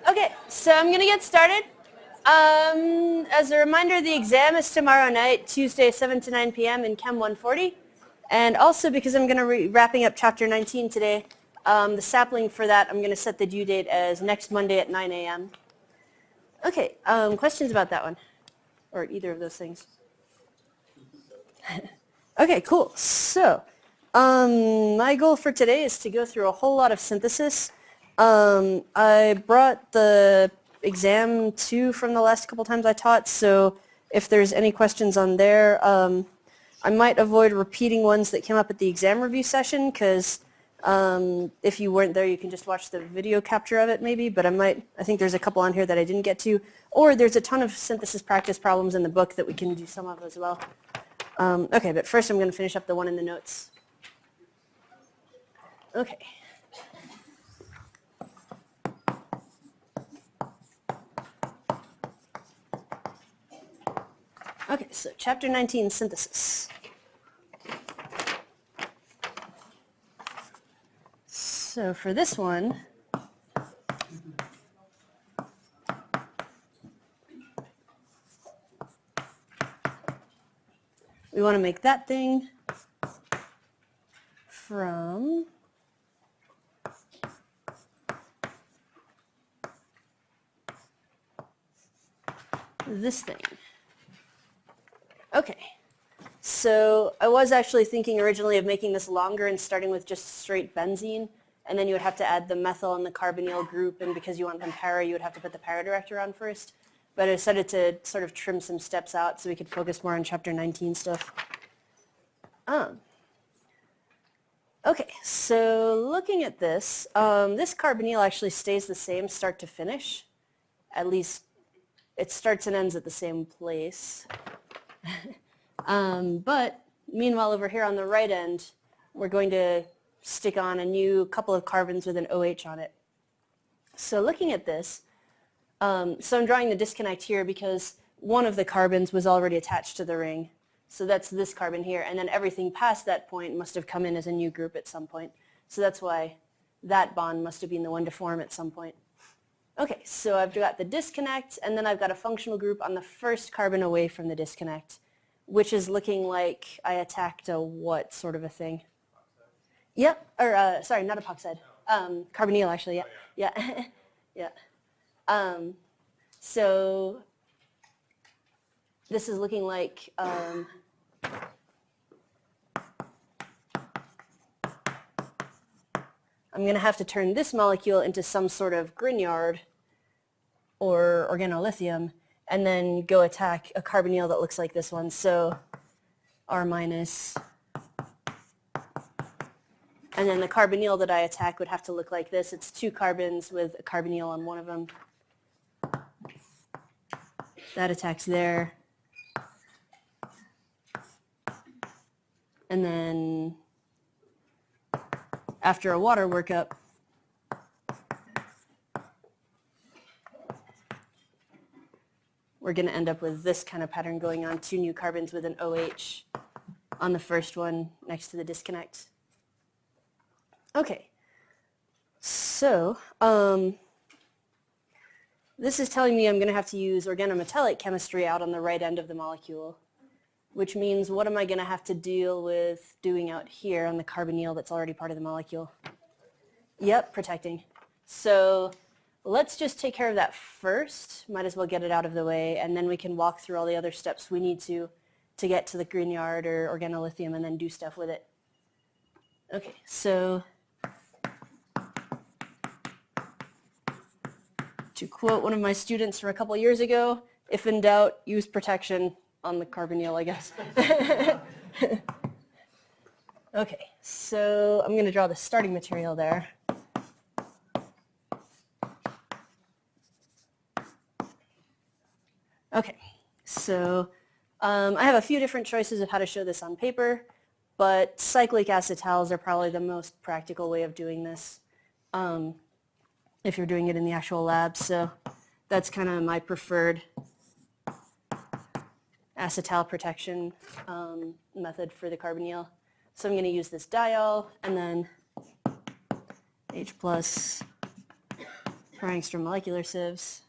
Okay, so I'm going to get started. As a reminder, the exam is tomorrow night, Tuesday, 7 to 9 p.m. in Chem 140. And also because I'm going to be wrapping up Chapter 19 today, the sapling for that, I'm going to set the due date as next Monday at 9 a.m. Okay, questions about that one? Or either of those things? Okay, cool. So, my goal for today is to go through a whole lot of synthesis. I brought the exam 2 from the last couple times I taught, so if there's any questions on there, I might avoid repeating ones that came up at the exam review session, because if you weren't there, you can just watch the video capture of it maybe, but I think there's a couple on here that I didn't get to, or there's a ton of synthesis practice problems in the book that we can do some of as well. Okay, but first I'm going to finish up the one in the notes. Okay. Okay, so Chapter 19, Synthesis. So for this one, we want to make that thing from this thing. Okay, so I was actually thinking originally of making this longer and starting with just straight benzene, and then you would have to add the methyl and the carbonyl group, and because you want them para, you would have to put the para director on first. But I decided to sort of trim some steps out so we could focus more on Chapter 19 stuff. Okay, so looking at this, this carbonyl actually stays the same start to finish. At least it starts and ends at the same place. But meanwhile, over here on the right end, we're going to stick on a new couple of carbons with an OH on it. So looking at this, so I'm drawing the disconnect here because one of the carbons was already attached to the ring. So that's this carbon here, and then everything past that point must have come in as a new group at some point. So that's why that bond must have been the one to form at some point. Okay, so I've got the disconnect, and then I've got a functional group on the first carbon away from the disconnect, which is looking like I attacked a what sort of a thing? Yep, or sorry, not epoxide. Carbonyl, actually, yeah. Yeah, yeah. So this is looking like I'm going to have to turn this molecule into some sort of Grignard or organolithium and then go attack a carbonyl that looks like this one. So R minus. And then the carbonyl that I attack would have to look like this. It's 2 carbons with a carbonyl on one of them. That attacks there. And then after a water workup, we're going to end up with this kind of pattern going on, 2 new carbons with an OH on the first one next to the disconnect. Okay, so this is telling me I'm going to have to use organometallic chemistry out on the right end of the molecule, which means what am I going to have to deal with doing out here on the carbonyl that's already part of the molecule? Yep, protecting. So let's just take care of that first. Might as well get it out of the way, and then we can walk through all the other steps we need to get to the Grignard or organolithium and then do stuff with it. Okay, so to quote one of my students from a couple years ago, if in doubt, use protection on the carbonyl, I guess. Okay, so I'm going to draw the starting material there. Okay, so I have a few different choices of how to show this on paper, but cyclic acetals are probably the most practical way of doing this if you're doing it in the actual lab. So that's kind of my preferred acetal protection method for the carbonyl. So I'm going to use this diol, and then H plus per angstrom molecular sieves.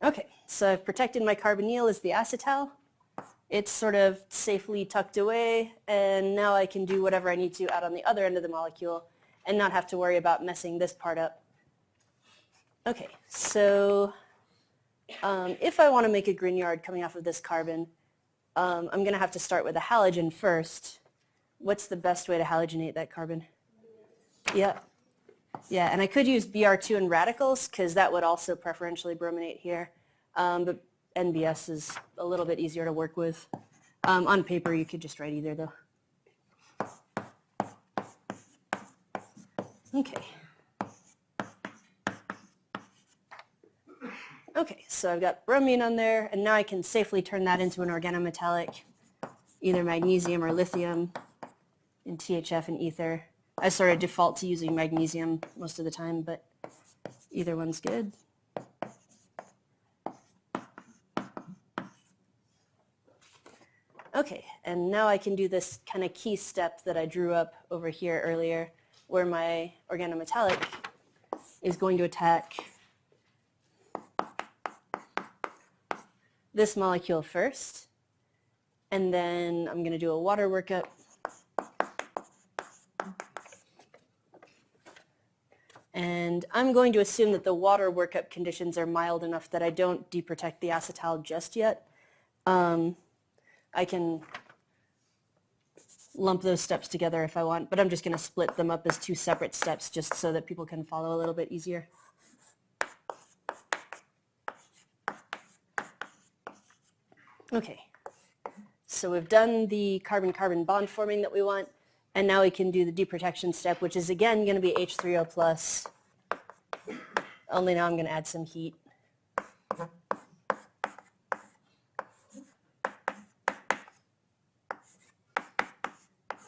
Okay, so I've protected my carbonyl as the acetal. It's sort of safely tucked away, and now I can do whatever I need to out on the other end of the molecule and not have to worry about messing this part up. Okay, so if I want to make a Grignard coming off of this carbon, I'm going to have to start with a halogen first. What's the best way to halogenate that carbon? Yeah. Yeah, and I could use Br2 in radicals because that would also preferentially brominate here. But NBS is a little bit easier to work with. On paper, you could just write either, though. Okay. Okay, so I've got bromine on there, and now I can safely turn that into an organometallic, either magnesium or lithium in THF and ether. I sort of default to using magnesium most of the time, but either one's good. Okay, and now I can do this kind of key step that I drew up over here earlier, where my organometallic is going to attack this molecule first, and then I'm going to do a water workup. And I'm going to assume that the water workup conditions are mild enough that I don't deprotect the acetal just yet. I can lump those steps together if I want, but I'm just going to split them up as two separate steps just so that people can follow a little bit easier. Okay, so we've done the carbon-carbon bond forming that we want, and now we can do the deprotection step, which is again going to be H3O plus, only now I'm going to add some heat.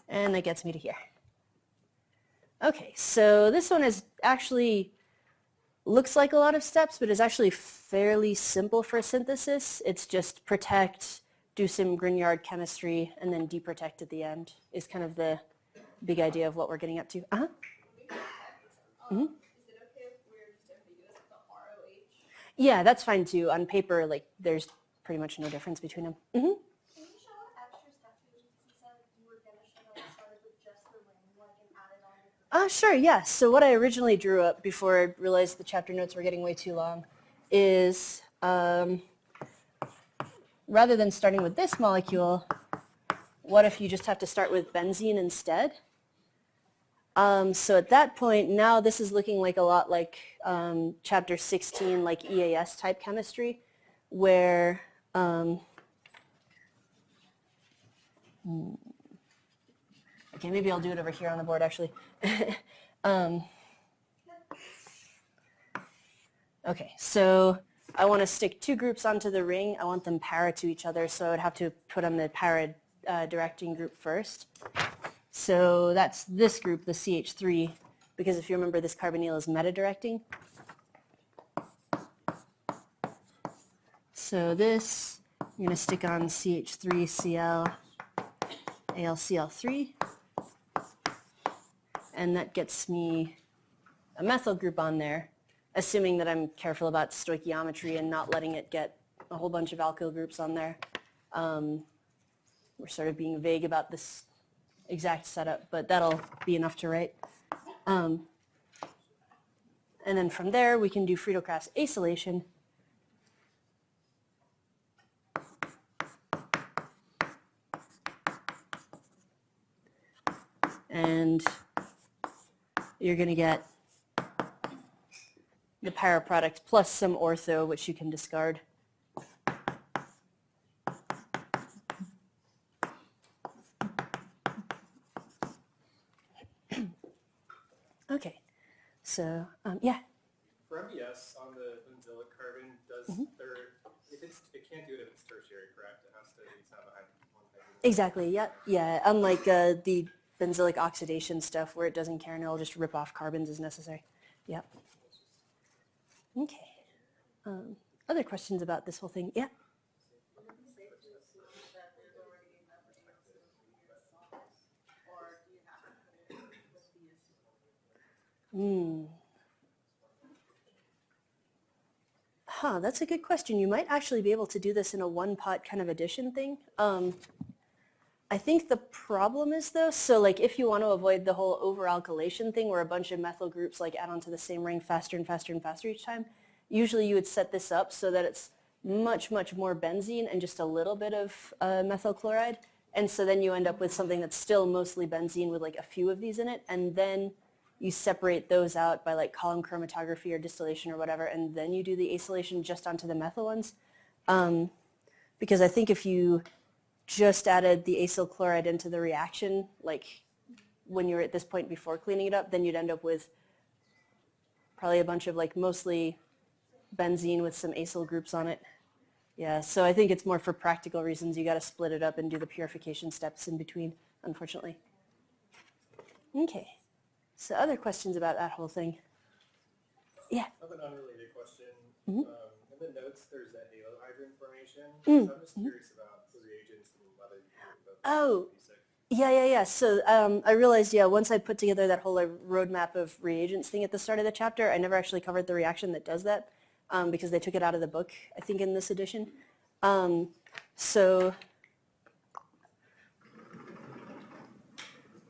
And that gets me to here. Okay, so this one is actually, looks like a lot of steps, but is actually fairly simple for synthesis. It's just protect, do some Grignard chemistry, and then deprotect at the end is kind of the big idea of what we're getting up to. Uh-huh. Mm-hmm. Is it okay if we're just ambiguous with the ROH? Yeah, that's fine too. On paper, like, there's pretty much no difference between them. Mm-hmm. Sure, yeah. So what I originally drew up before I realized the chapter notes were getting way too long is rather than starting with this molecule, what if you just have to start with benzene instead? So at that point, now this is looking like a lot like chapter 16, like EAS type chemistry, where okay, maybe I'll do it over here on the board, actually. Okay, so I want to stick two groups onto the ring. I want them para to each other, so I would have to put on the para directing group first. So that's this group, the CH3, because if you remember, this carbonyl is meta-directing. So this, I'm going to stick on CH3Cl, AlCl3. And that gets me a methyl group on there, assuming that I'm careful about stoichiometry and not letting it get a whole bunch of alkyl groups on there. We're sort of being vague about this exact setup, but that'll be enough to write. And then from there, we can do Friedel-Crafts acylation. And you're going to get the para product plus some ortho, which you can discard. Okay, so yeah. For MBS on the benzylic carbon, does it can't do it if it's tertiary, correct? It has to at least have a hydrogen. Exactly. Yeah. Yeah. Unlike the benzylic oxidation stuff where it doesn't care and it'll just rip off carbons as necessary. Yep. Okay. Other questions about this whole thing? Yeah. Huh, that's a good question. You might actually be able to do this in a one-pot kind of addition thing. I think the problem is though, so like if you want to avoid the whole over-alkylation thing where a bunch of methyl groups like add onto the same ring faster and faster and faster each time, usually you would set this up so that it's much, much more benzene and just a little bit of methyl chloride. And so then you end up with something that's still mostly benzene with like a few of these in it. And then you separate those out by like column chromatography or distillation or whatever. And then you do the acylation just onto the methyl ones. Because I think if you just added the acyl chloride into the reaction, like when you're at this point before cleaning it up, then you'd end up with probably a bunch of like mostly benzene with some acyl groups on it. Yeah, so I think it's more for practical reasons. You got to split it up and do the purification steps in between, unfortunately. Okay, so other questions about that whole thing? Yeah. I have an unrelated question. Mm-hmm. In the notes, there's that halohydrin formation. Mm-hmm. So I'm just curious about the reagents and whether you can do both. Oh, yeah. So I realized, once I put together that whole roadmap of reagents thing at the start of the chapter, I never actually covered the reaction that does that because they took it out of the book, I think, in this edition. So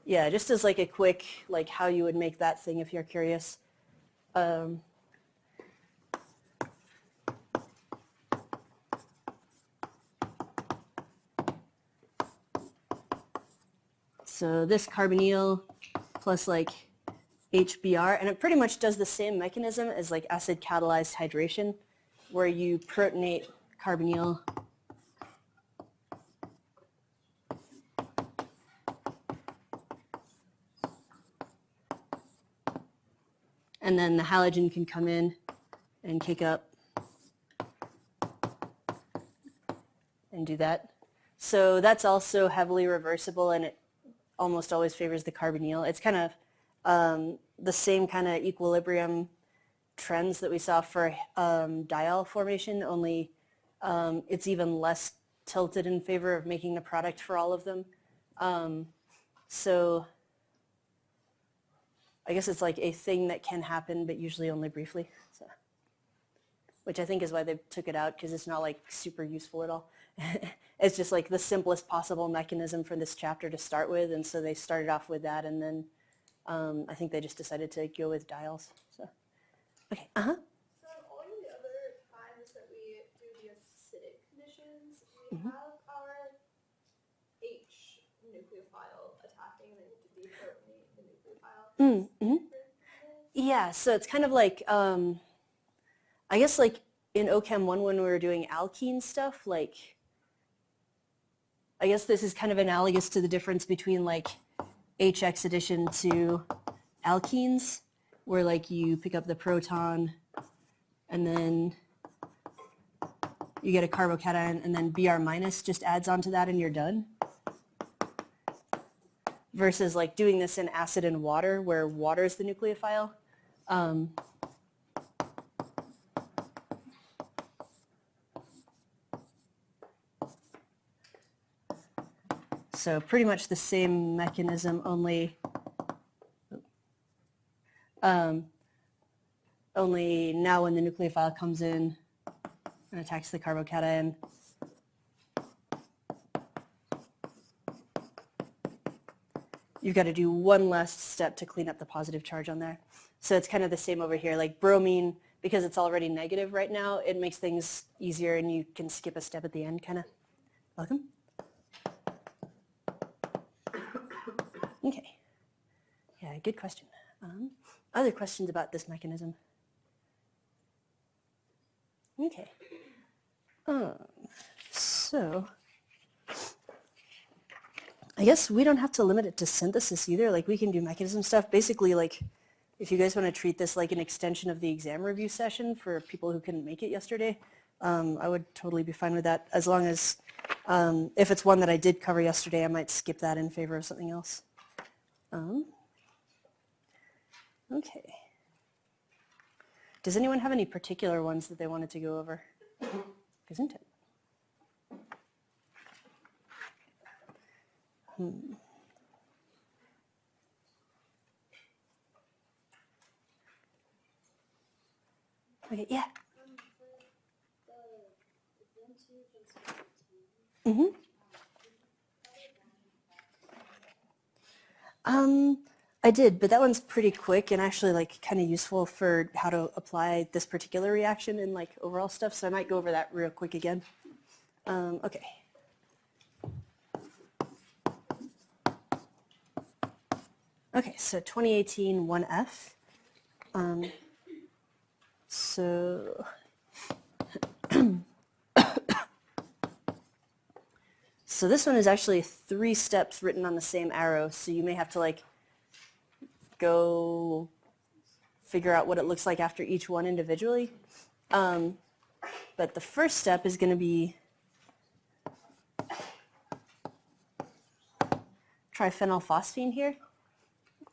yeah, just as like a quick, like how you would make that thing if you're curious. So this carbonyl plus like HBr, and it pretty much does the same mechanism as like acid catalyzed hydration, where you protonate carbonyl and then the halogen can come in and kick up and do that. So that's also heavily reversible, and it almost always favors the carbonyl. It's kind of the same kind of equilibrium trends that we saw for diol formation, only it's even less tilted in favor of making the product for all of them. So I guess it's like a thing that can happen, but usually only briefly. So, which I think is why they took it out, because it's not like super useful at all. It's just like the simplest possible mechanism for this chapter to start with, and so they started off with that, and then I think they just decided to go with diols. So, okay, So all of the other times that we do the acidic conditions, we have our H nucleophile attacking, and then you do deprotonate the nucleophile. Yeah, so it's kind of like, I guess like in OChem 1 when we were doing alkene stuff, like, I guess this is kind of analogous to the difference between like HX addition to alkenes, where like you pick up the proton and then you get a carbocation and then Br minus just adds onto that and you're done. Versus like doing this in acid and water, where water is the nucleophile. So pretty much the same mechanism, only now when the nucleophile comes in and attacks the carbocation, you've got to do one last step to clean up the positive charge on there. So it's kind of the same over here. Like bromine, because it's already negative right now, it makes things easier and you can skip a step at the end, kind of. Welcome. Okay. Yeah, good question. Other questions about this mechanism? Okay. So I guess we don't have to limit it to synthesis either. Like we can do mechanism stuff. Basically, like if you guys want to treat this like an extension of the exam review session for people who couldn't make it yesterday, I would totally be fine with that, as long as if it's one that I did cover yesterday, I might skip that in favor of something else. Okay. Does anyone have any particular ones that they wanted to go over? Isn't it? Okay, yeah. I did, but that one's pretty quick and actually like kind of useful for how to apply this particular reaction in like overall stuff. So I might go over that real quick again. Okay. Okay, so 2018 1F. So so this one is actually 3 steps written on the same arrow. So you may have to like go figure out what it looks like after each one individually. But the first step is going to be triphenylphosphine here.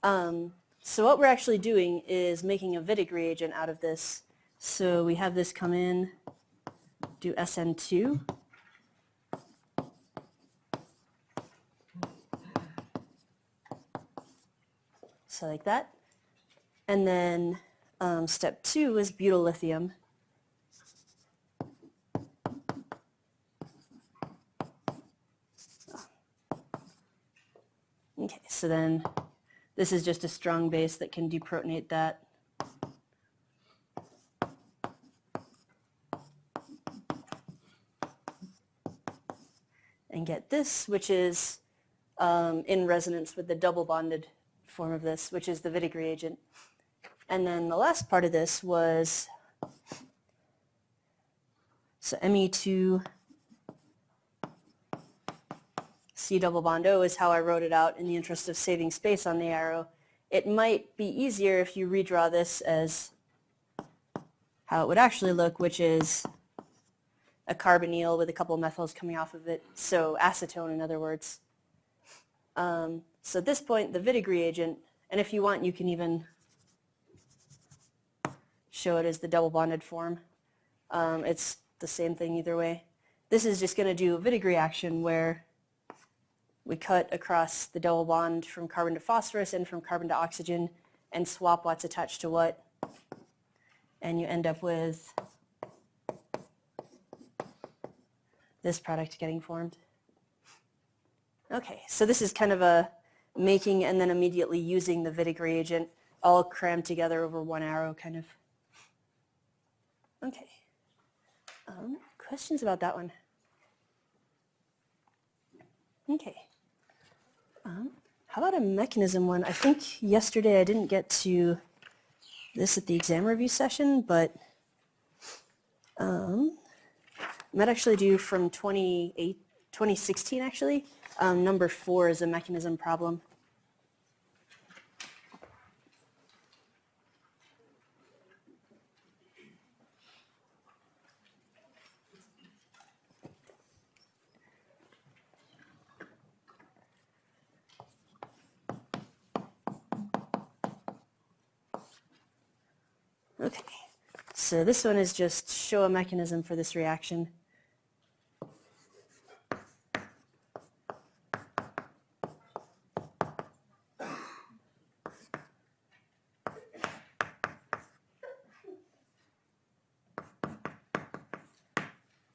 So what we're actually doing is making a Wittig reagent out of this. So we have this come in, do SN2. So like that. And then step 2 is butyl lithium. Okay, so then this is just a strong base that can deprotonate that. And get this, which is in resonance with the double bonded form of this, which is the Wittig reagent. And then the last part of this was, so Me2 C double bond O is how I wrote it out in the interest of saving space on the arrow. It might be easier if you redraw this as how it would actually look, which is a carbonyl with a couple of methyls coming off of it, so acetone in other words. So at this point, the Wittig reagent, and if you want, you can even show it as the double bonded form. It's the same thing either way. This is just going to do a Wittig reaction where we cut across the double bond from carbon to phosphorus and from carbon to oxygen and swap what's attached to what, and you end up with this product getting formed. Okay, so this is kind of a making and then immediately using the Wittig reagent all crammed together over one arrow kind of. Okay, questions about that one? Okay. How about a mechanism one? I think yesterday I didn't get to this at the exam review session, but I might actually do from 2016 actually. Number 4 is a mechanism problem. Okay, so this one is just show a mechanism for this reaction.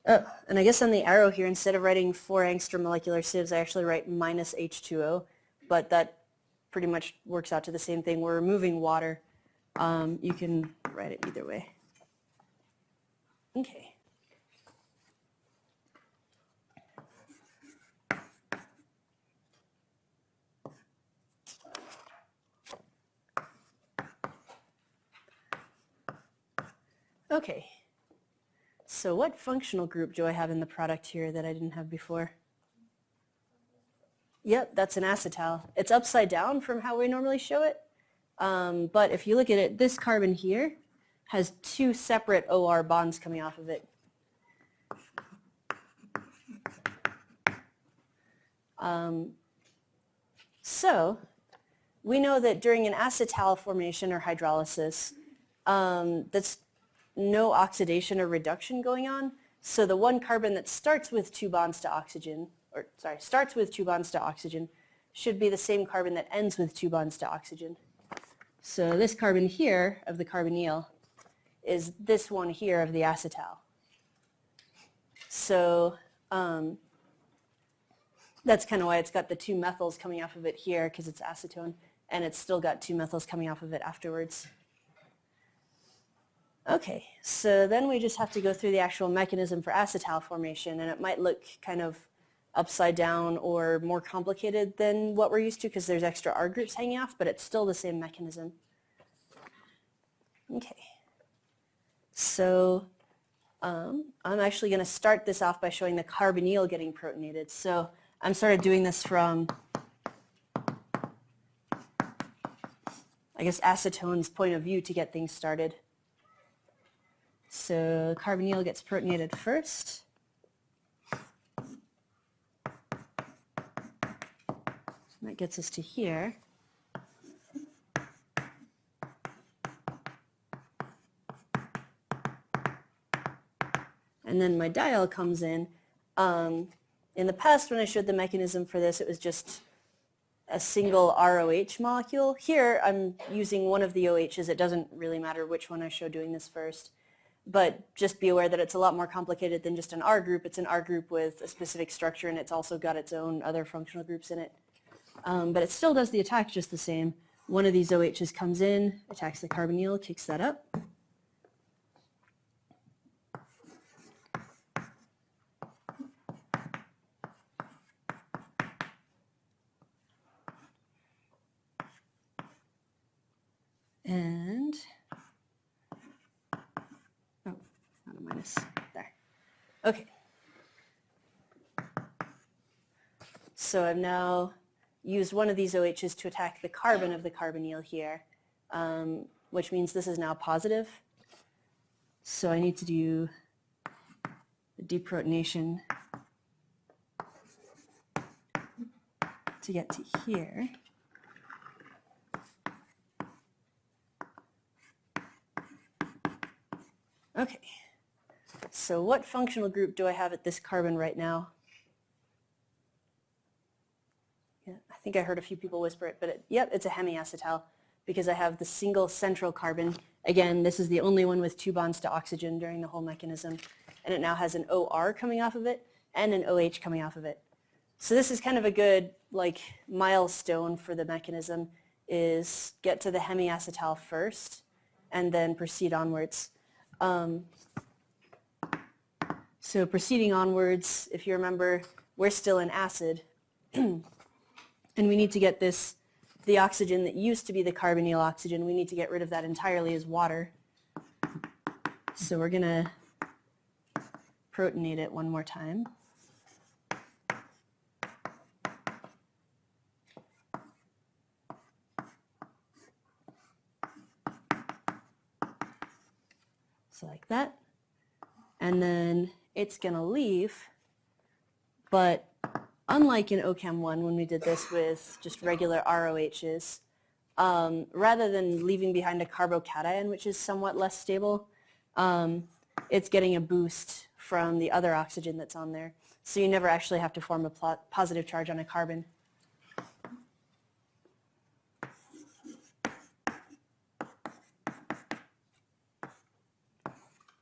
Oh, and I guess on the arrow here, instead of writing 4 angstrom molecular sieves, I actually write minus H2O, but that pretty much works out to the same thing. We're removing water. You can write it either way. Okay. Okay. So what functional group do I have in the product here that I didn't have before? Yep, that's an acetal. It's upside down from how we normally show it. But if you look at it, this carbon here has 2 separate OR bonds coming off of it. So we know that during an acetal formation or hydrolysis, that's no oxidation or reduction going on. So the one carbon that starts with 2 bonds to oxygen, starts with 2 bonds to oxygen, should be the same carbon that ends with 2 bonds to oxygen. So this carbon here of the carbonyl is this one here of the acetal. So that's kind of why it's got the two methyls coming off of it here, because it's acetone, and it's still got two methyls coming off of it afterwards. Okay, so then we just have to go through the actual mechanism for acetal formation, and it might look kind of upside down or more complicated than what we're used to because there's extra R groups hanging off, but it's still the same mechanism. Okay, so I'm actually going to start this off by showing the carbonyl getting protonated. So I'm sort of doing this from, I guess, acetone's point of view to get things started. So carbonyl gets protonated first. That gets us to here. And then my diol comes in. In the past, when I showed the mechanism for this, it was just a single ROH molecule. Here, I'm using one of the OHs. It doesn't really matter which one I show doing this first. But just be aware that it's a lot more complicated than just an R group. It's an R group with a specific structure, and it's also got its own other functional groups in it. But it still does the attack just the same. One of these OHs comes in, attacks the carbonyl, kicks that up. And, oh, not a minus, there. Okay. So I've now used one of these OHs to attack the carbon of the carbonyl here, which means this is now positive. So I need to do the deprotonation to get to here. Okay, so what functional group do I have at this carbon right now? Yeah, I think I heard a few people whisper it, but yep, it's a hemiacetal because I have the single central carbon. Again, this is the only one with two bonds to oxygen during the whole mechanism, and it now has an OR coming off of it and an OH coming off of it. So this is kind of a good milestone for the mechanism, is get to the hemiacetal first and then proceed onwards. So proceeding onwards, if you remember, we're still in acid, and we need to get the oxygen that used to be the carbonyl oxygen, we need to get rid of that entirely as water. So we're going to protonate it one more time. So like that. And then it's going to leave, but unlike in OChem 1 when we did this with just regular ROHs, rather than leaving behind a carbocation, which is somewhat less stable, it's getting a boost from the other oxygen that's on there. So you never actually have to form a positive charge on a carbon.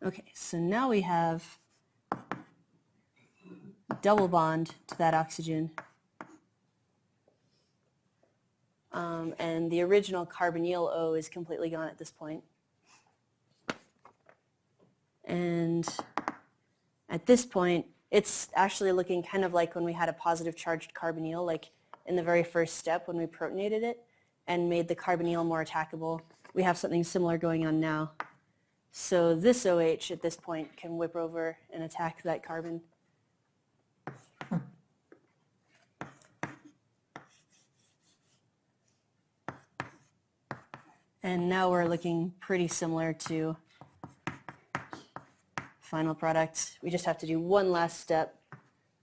Okay, so now we have double bond to that oxygen. And the original carbonyl O is completely gone at this point. And at this point, it's actually looking kind of like when we had a positive charged carbonyl, like in the very first step when we protonated it and made the carbonyl more attackable. We have something similar going on now. So this OH at this point can whip over and attack that carbon. And now we're looking pretty similar to final product. We just have to do one last step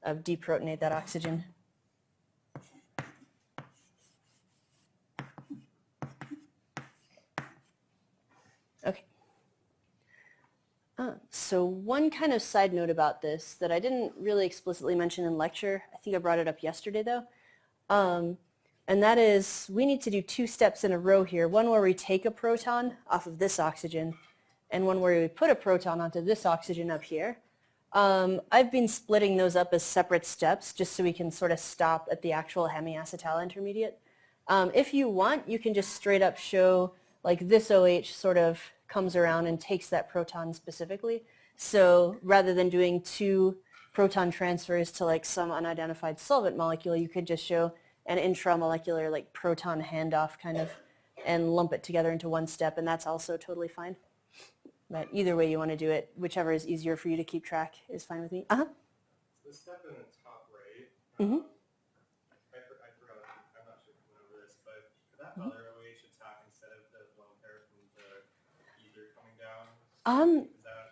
of deprotonate that oxygen. Okay. So one kind of side note about this that I didn't really explicitly mention in lecture, I think I brought it up yesterday though, and that is we need to do two steps in a row here. One where we take a proton off of this oxygen and one where we put a proton onto this oxygen up here. I've been splitting those up as separate steps just so we can sort of stop at the actual hemiacetal intermediate. If you want, you can just straight up show like this OH sort of comes around and takes that proton specifically. So rather than doing 2 proton transfers to like some unidentified solvent molecule, you could just show an intramolecular like proton handoff kind of and lump it together into one step, and that's also totally fine. But either way you want to do it, whichever is easier for you to keep track is fine with me. So the step in the top right, I forgot, I'm not sure if you remember this, but could that other OH attack instead of the lone pair from the ether coming down? Is that...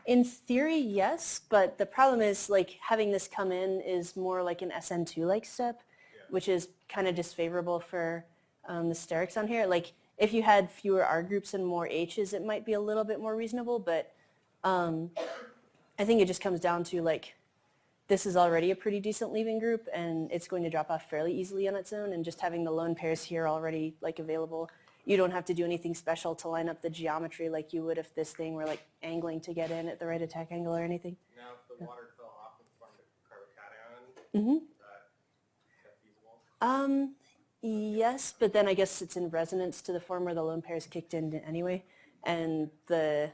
In theory, yes, but the problem is like having this come in is more like an SN2-like step, which is kind of disfavorable for the sterics on here. Like if you had fewer R groups and more H's, it might be a little bit more reasonable, but I think it just comes down to like this is already a pretty decent leaving group and it's going to drop off fairly easily on its own, and just having the lone pairs here already like available, you don't have to do anything special to line up the geometry like you would if this thing were like angling to get in at the right attack angle or anything. Now if the water fell off and formed a carbocation, is that feasible? Yes, but then I guess it's in resonance to the form where the lone pairs kicked in anyway, and the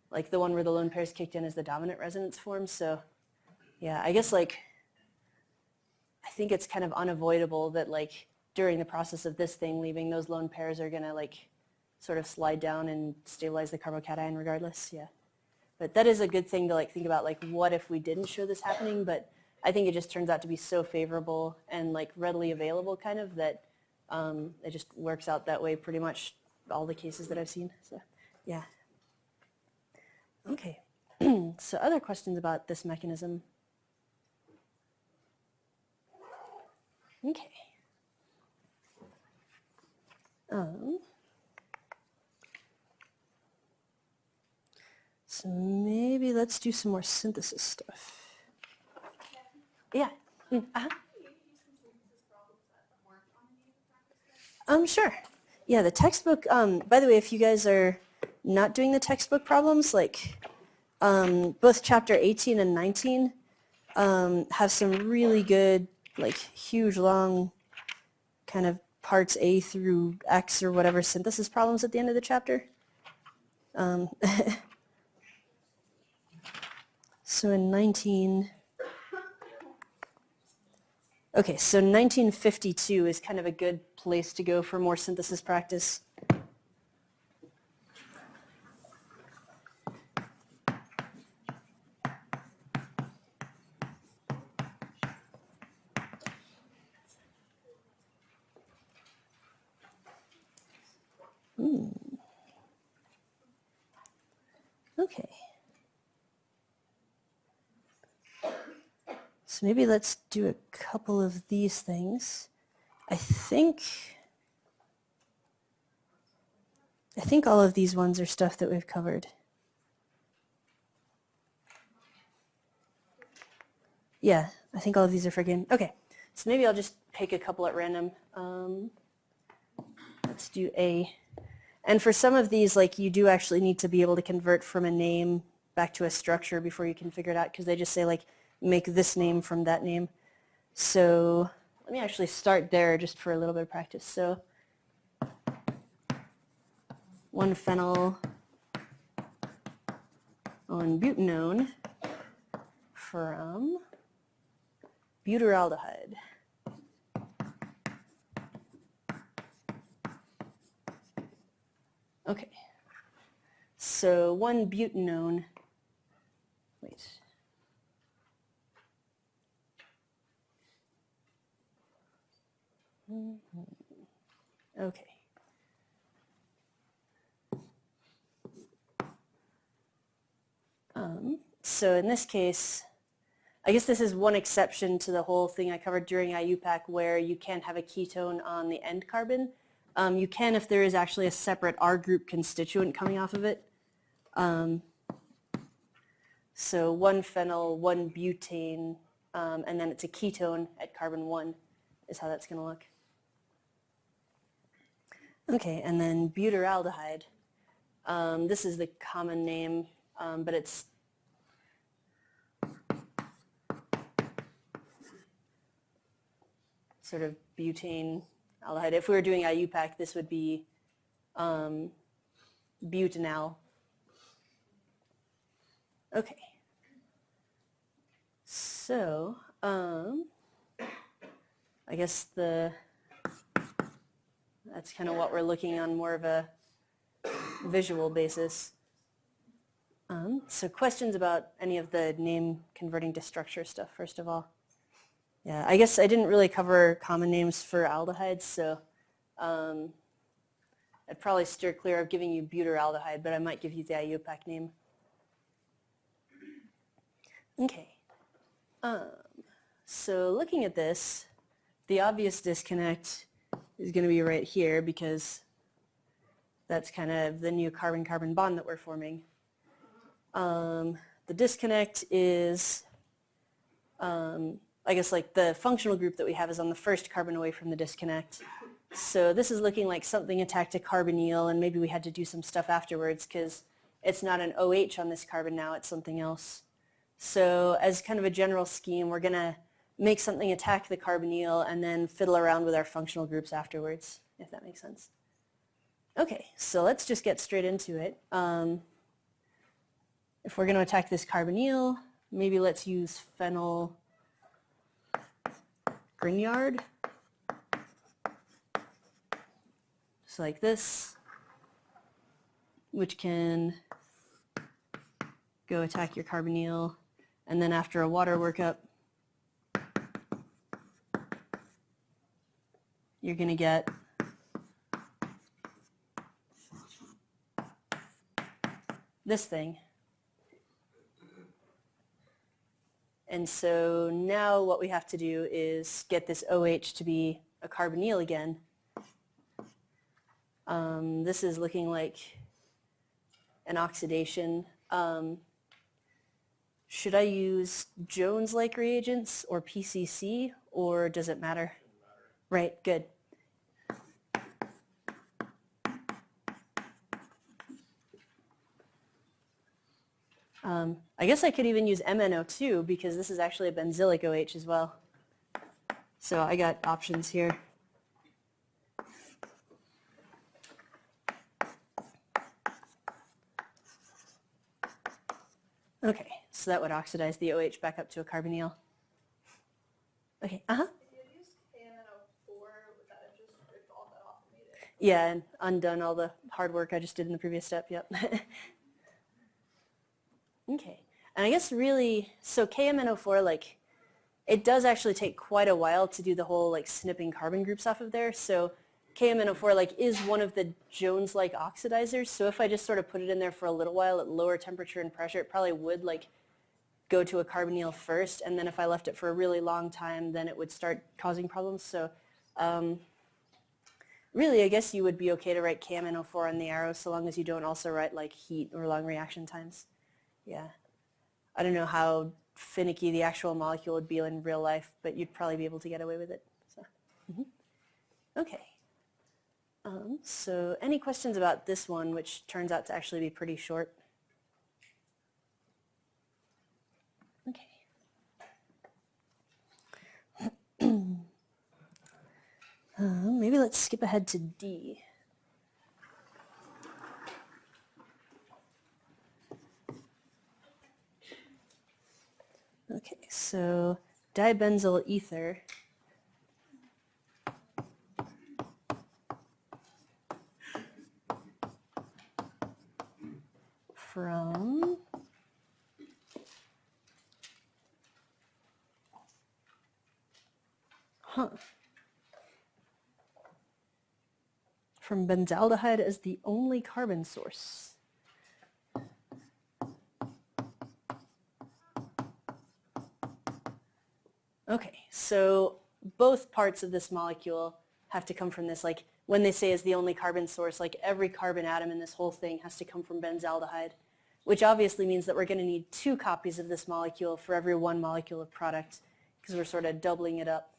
one where the lone pairs kicked in is the dominant resonance form. So yeah, I guess like I think it's kind of unavoidable that like during the process of this thing leaving, those lone pairs are gonna like sort of slide down and stabilize the carbocation regardless. Yeah, but that is a good thing to like think about, like what if we didn't show this happening, but I think it just turns out to be so favorable and like readily available kind of that it just works out that way pretty much all the cases that I've seen. So yeah. Okay, so other questions about this mechanism? Okay. So maybe let's do some more synthesis stuff. Yeah. Sure. Yeah, the textbook, by the way, if you guys are not doing the textbook problems, like both chapter 18 and 19 have some really good, like huge, long kind of parts A through X or whatever synthesis problems at the end of the chapter. So in 1952 is kind of a good place to go for more synthesis practice. Okay. So maybe let's do a couple of these things. I think all of these ones are stuff that we've covered. Yeah, I think all of these are friggin'. Okay, so maybe I'll just pick a couple at random. Let's do A. And for some of these, like you do actually need to be able to convert from a name back to a structure before you can figure it out, because they just say like make this name from that name. So let me actually start there just for a little bit of practice. So 1-phenyl on butanone from butyraldehyde. Okay, so 1-butanone, wait. Okay. So in this case, I guess this is one exception to the whole thing I covered during IUPAC where you can't have a ketone on the end carbon. You can if there is actually a separate R group constituent coming off of it. So 1-phenyl, 1-butane, and then it's a ketone at carbon 1 is how that's going to look. Okay, and then butyraldehyde. This is the common name, but it's sort of butane aldehyde. If we were doing IUPAC, this would be butanal. Okay. So, I guess that's kind of what we're looking on more of a visual basis. So questions about any of the name converting to structure stuff, first of all. Yeah, I guess I didn't really cover common names for aldehydes, so I'd probably steer clear of giving you butyraldehyde, but I might give you the IUPAC name. Okay. So looking at this, the obvious disconnect is going to be right here because that's kind of the new carbon-carbon bond that we're forming. The disconnect is, I guess like the functional group that we have is on the first carbon away from the disconnect. So this is looking like something attacked a carbonyl, and maybe we had to do some stuff afterwards because it's not an OH on this carbon now, it's something else. So as kind of a general scheme, we're going to make something attack the carbonyl and then fiddle around with our functional groups afterwards, if that makes sense. Okay, so let's just get straight into it. If we're going to attack this carbonyl, maybe let's use phenyl Grignard. Just like this, which can go attack your carbonyl, and then after a water workup, you're going to get this thing. And so now what we have to do is get this OH to be a carbonyl again. This is looking like an oxidation. Should I use Jones-like reagents or PCC, or does it matter? Right, good. I guess I could even use MnO2 because this is actually a benzylic OH as well. So I got options here. Okay, so that would oxidize the OH back up to a carbonyl. Okay, If you had used KMNO4, would that have just ripped all that off and made it? Yeah, and undone all the hard work I just did in the previous step, yep. Okay, and I guess really, so KMNO4, like, it does actually take quite a while to do the whole, like, snipping carbon groups off of there, so KMNO4, like, is one of the Jones-like oxidizers, so if I just sort of put it in there for a little while at lower temperature and pressure, it probably would, like, go to a carbonyl first, and then if I left it for a really long time, then it would start causing problems, so really, I guess you would be okay to write KMNO4 on the arrow so long as you don't also write, like, heat or long reaction times. Yeah. I don't know how finicky the actual molecule would be in real life, but you'd probably be able to get away with it. So, Okay. So any questions about this one, which turns out to actually be pretty short? Okay. Maybe let's skip ahead to D. Okay, so dibenzyl ether from benzaldehyde as the only carbon source. Okay, so both parts of this molecule have to come from this, like when they say is the only carbon source, like every carbon atom in this whole thing has to come from benzaldehyde, which obviously means that we're going to need 2 copies of this molecule for every 1 molecule of product because we're sort of doubling it up.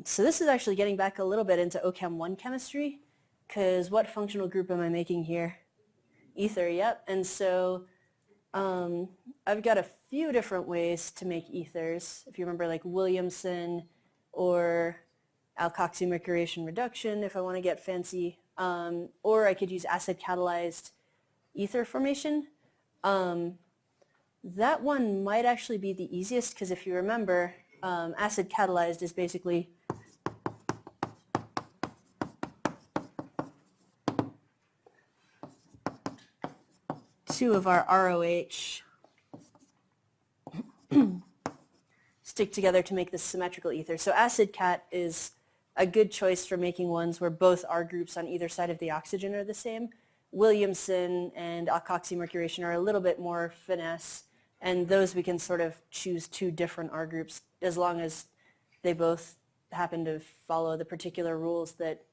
So this is actually getting back a little bit into OChem 1 chemistry, because what functional group am I making here? Ether, yep. And so I've got a few different ways to make ethers. If you remember, like Williamson or alkoxymercuration reduction, if I want to get fancy. Or I could use acid catalyzed ether formation. That one might actually be the easiest because if you remember, acid catalyzed is basically two of our ROH stick together to make this symmetrical ether. So acid cat is a good choice for making ones where both R groups on either side of the oxygen are the same. Williamson and alkoxymercuration are a little bit more finesse, and those we can sort of choose two different R groups as long as they both happen to follow the particular rules that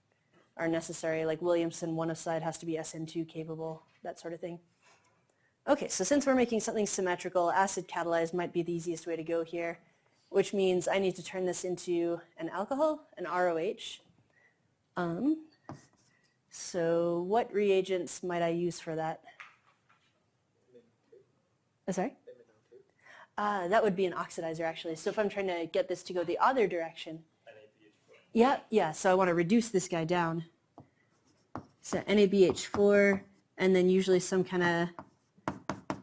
are necessary. Like Williamson, one side has to be SN2 capable, that sort of thing. Okay, so since we're making something symmetrical, acid catalyzed might be the easiest way to go here, which means I need to turn this into an alcohol, an ROH. So what reagents might I use for that? Sorry? That would be an oxidizer, actually. So if I'm trying to get this to go the other direction. Yeah, so I want to reduce this guy down. So NaBH4, and then usually some kind of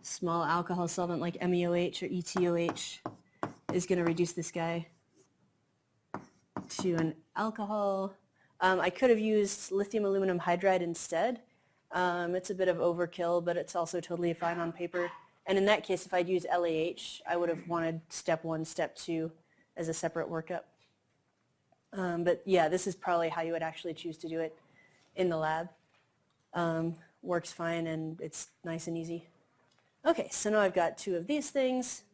small alcohol solvent like MEOH or ETOH is going to reduce this guy to an alcohol. I could have used lithium aluminum hydride instead. It's a bit of overkill, but it's also totally fine on paper. And in that case, if I'd used LAH, I would have wanted step 1, step 2 as a separate workup. But yeah, this is probably how you would actually choose to do it in the lab. Works fine, and it's nice and easy. Okay, so now I've got 2 of these things.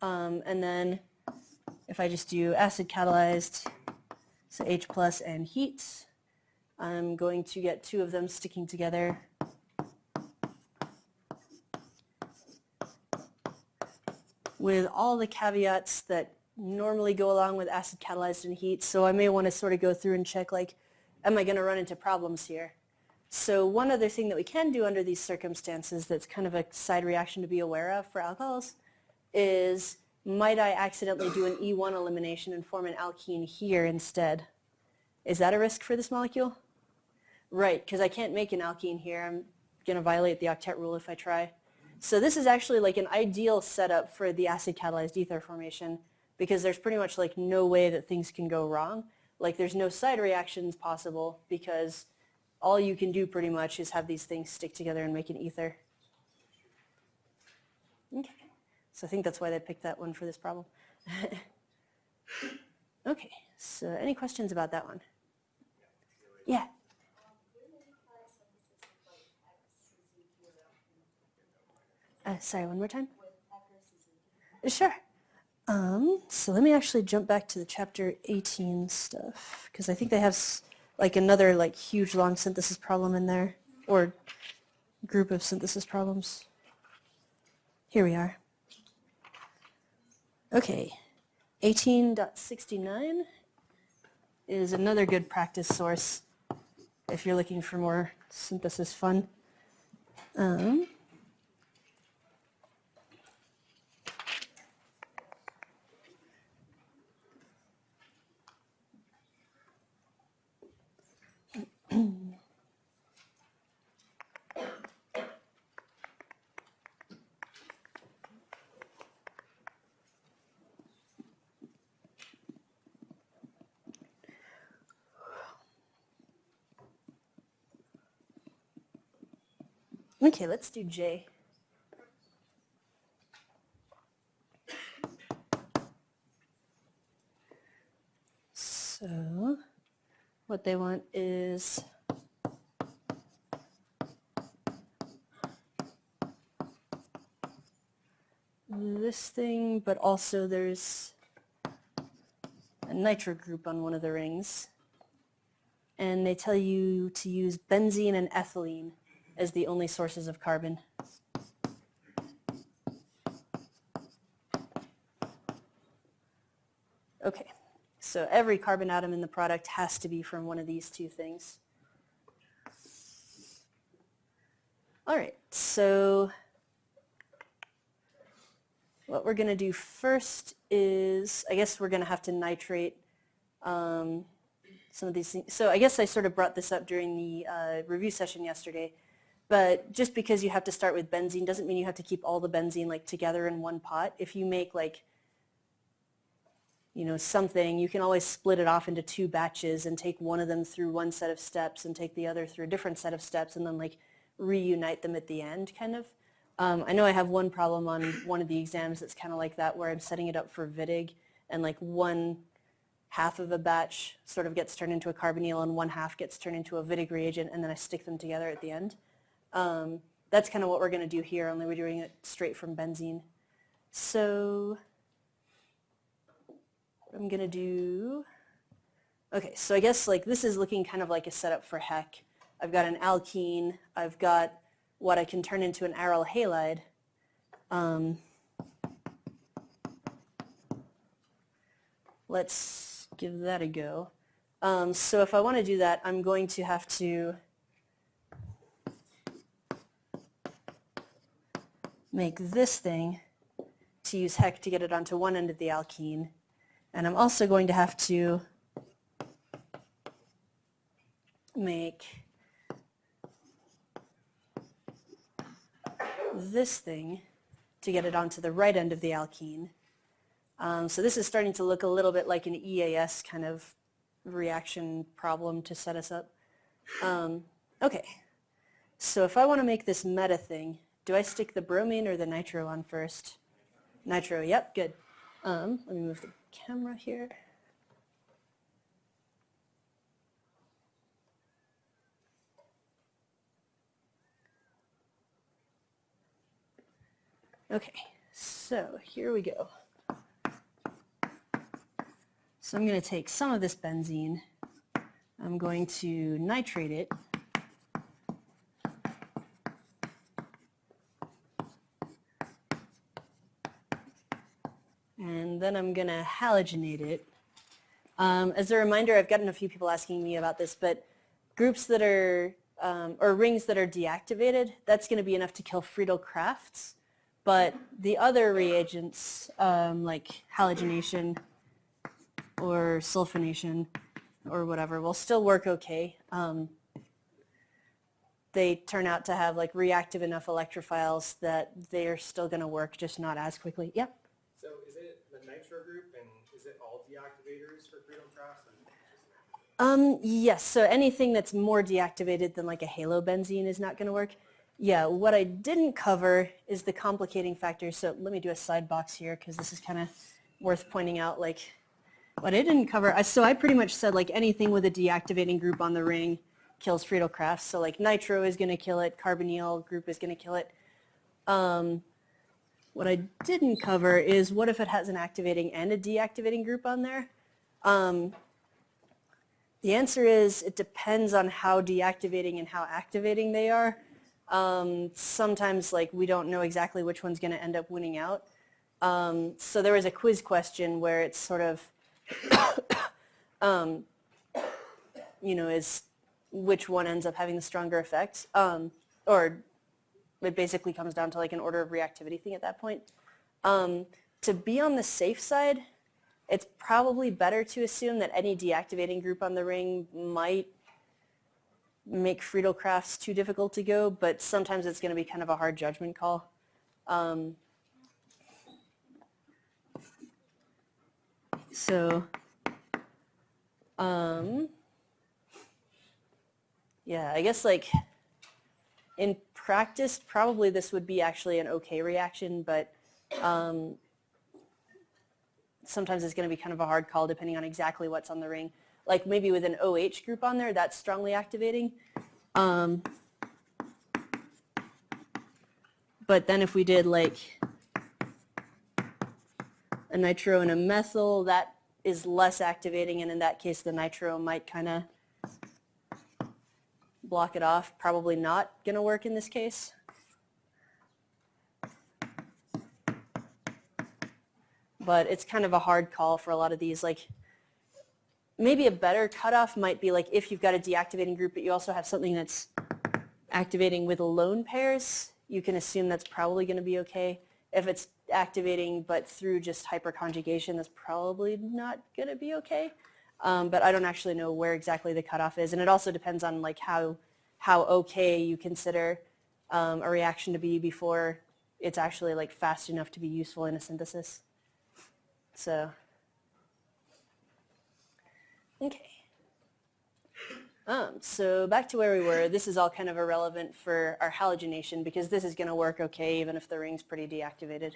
And then if I just do acid catalyzed, so H plus and heat, I'm going to get 2 of them sticking together. With all the caveats that normally go along with acid catalyzed and heat, so I may want to sort of go through and check, like, am I going to run into problems here? So one other thing that we can do under these circumstances that's kind of a side reaction to be aware of for alcohols is, might I accidentally do an E1 elimination and form an alkene here instead? Is that a risk for this molecule? Right, because I can't make an alkene here. I'm going to violate the octet rule if I try. So this is actually like an ideal setup for the acid catalyzed ether formation because there's pretty much like no way that things can go wrong. Like there's no side reactions possible because all you can do pretty much is have these things stick together and make an ether. Okay, so I think that's why they picked that one for this problem. Okay, so any questions about that one? Yeah. Sorry, one more time? Sure. So let me actually jump back to the chapter 18 stuff because I think they have like another like huge long synthesis problem in there, or group of synthesis problems. Here we are. Okay, 18.69 is another good practice source if you're looking for more synthesis fun. Okay, let's do J. So what they want is this thing, but also there's a nitro group on one of the rings. And they tell you to use benzene and ethylene as the only sources of carbon. Okay, so every carbon atom in the product has to be from one of these 2 things. All right, so what we're going to do first is, I guess we're going to have to nitrate some of these things. So I guess I sort of brought this up during the review session yesterday, but just because you have to start with benzene doesn't mean you have to keep all the benzene like together in one pot. If you make like, you know, something, you can always split it off into 2 batches and take one of them through one set of steps and take the other through a different set of steps and then like reunite them at the end, kind of. I know I have one problem on one of the exams that's kind of like that, where I'm setting it up for Wittig, and like 1/2 of a batch sort of gets turned into a carbonyl and 1/2 gets turned into a Wittig reagent, and then I stick them together at the end. That's kind of what we're going to do here, only we're doing it straight from benzene. So what I'm going to do, okay, so I guess like this is looking kind of like a setup for HEC. I've got an alkene, I've got what I can turn into an aryl halide. Let's give that a go. So if I want to do that, I'm going to have to make this thing to use HEC to get it onto one end of the alkene. And I'm also going to have to make this thing to get it onto the right end of the alkene. So this is starting to look a little bit like an EAS kind of reaction problem to set us up. Okay, so if I want to make this meta thing, do I stick the bromine or the nitro on first? Nitro, yep, good. Let me move the camera here. Okay, so here we go. So I'm going to take some of this benzene, I'm going to nitrate it, and then I'm going to halogenate it. As a reminder, I've gotten a few people asking me about this, but groups that are, or rings that are deactivated, that's going to be enough to kill Friedel-Crafts, but the other reagents, like halogenation or sulfonation or whatever, will still work okay. They turn out to have like reactive enough electrophiles that they are still going to work, just not as quickly. Yep. So is it the nitro group, and is it all deactivators for Friedel-Crafts? Yes, so anything that's more deactivated than like a halobenzene is not going to work. Yeah, what I didn't cover is the complicating factors. So let me do a side box here because this is kind of worth pointing out. Like what I didn't cover, so I pretty much said like anything with a deactivating group on the ring kills Friedel-Crafts. So like nitro is going to kill it, carbonyl group is going to kill it. What I didn't cover is what if it has an activating and a deactivating group on there? The answer is it depends on how deactivating and how activating they are. Sometimes like we don't know exactly which one's going to end up winning out. So there was a quiz question where it's sort of, you know, is which one ends up having the stronger effect, or it basically comes down to like an order of reactivity thing at that point. To be on the safe side, it's probably better to assume that any deactivating group on the ring might make Friedel-Crafts too difficult to go, but sometimes it's going to be kind of a hard judgment call. Yeah, I guess like in practice, probably this would be actually an okay reaction, but sometimes it's going to be kind of a hard call depending on exactly what's on the ring. Like maybe with an OH group on there, that's strongly activating. But then if we did like a nitro and a methyl, that is less activating, and in that case the nitro might kind of block it off. Probably not going to work in this case. But it's kind of a hard call for a lot of these. Like maybe a better cutoff might be like if you've got a deactivating group but you also have something that's activating with alone pairs, you can assume that's probably going to be okay. If it's activating but through just hyperconjugation, that's probably not going to be okay. But I don't actually know where exactly the cutoff is, and it also depends on like how okay you consider a reaction to be before it's actually like fast enough to be useful in a synthesis. So, okay. So back to where we were. This is all kind of irrelevant for our halogenation because this is going to work okay even if the ring's pretty deactivated.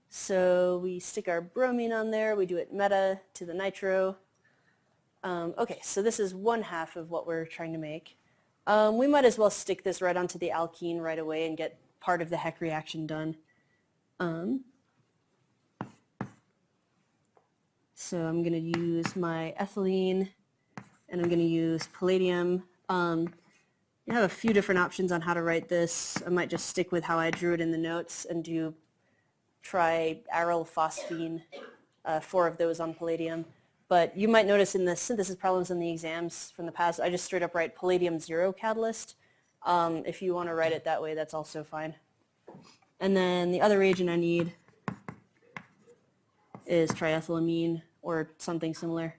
So we stick our bromine on there. We do it meta to the nitro. Okay, so this is one half of what we're trying to make. We might as well stick this right onto the alkene right away and get part of the Heck reaction done. So I'm going to use my ethylene, and I'm going to use palladium. You have a few different options on how to write this. I might just stick with how I drew it in the notes and do triaryl phosphine, 4 of those on palladium. But you might notice in the synthesis problems in the exams from the past, I just straight up write palladium 0 catalyst. If you want to write it that way, that's also fine. And then the other reagent I need is triethylamine or something similar.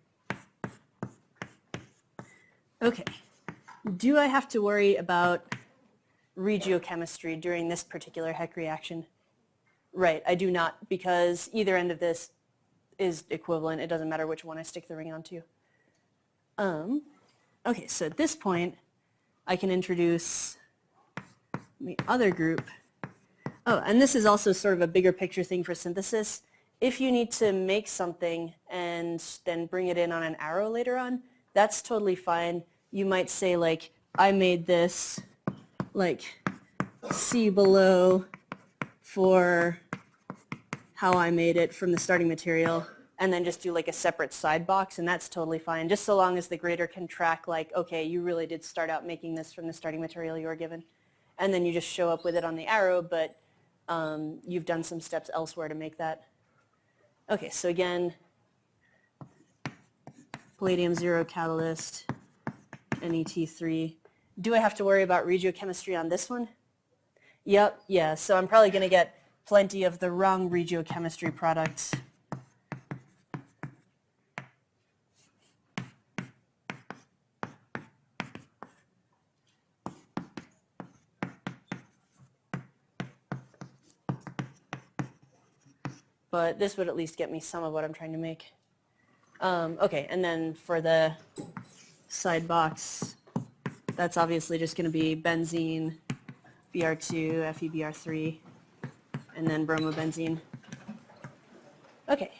Okay. Do I have to worry about regiochemistry during this particular Heck reaction? Right, I do not, because either end of this is equivalent. It doesn't matter which one I stick the ring onto. Okay, so at this point, I can introduce the other group. Oh, and this is also sort of a bigger picture thing for synthesis. If you need to make something and then bring it in on an arrow later on, that's totally fine. You might say, like, I made this, like, C below for how I made it from the starting material, and then just do like a separate side box, and that's totally fine, just so long as the grader can track like, okay, you really did start out making this from the starting material you were given. And then you just show up with it on the arrow, but you've done some steps elsewhere to make that. Okay, so again, palladium 0 catalyst, NET3. Do I have to worry about regiochemistry on this one? Yep, yeah, so I'm probably going to get plenty of the wrong regiochemistry products. But this would at least get me some of what I'm trying to make. Okay, and then for the side box, that's obviously just going to be benzene, Br2, FeBr3, and then bromobenzene. Okay,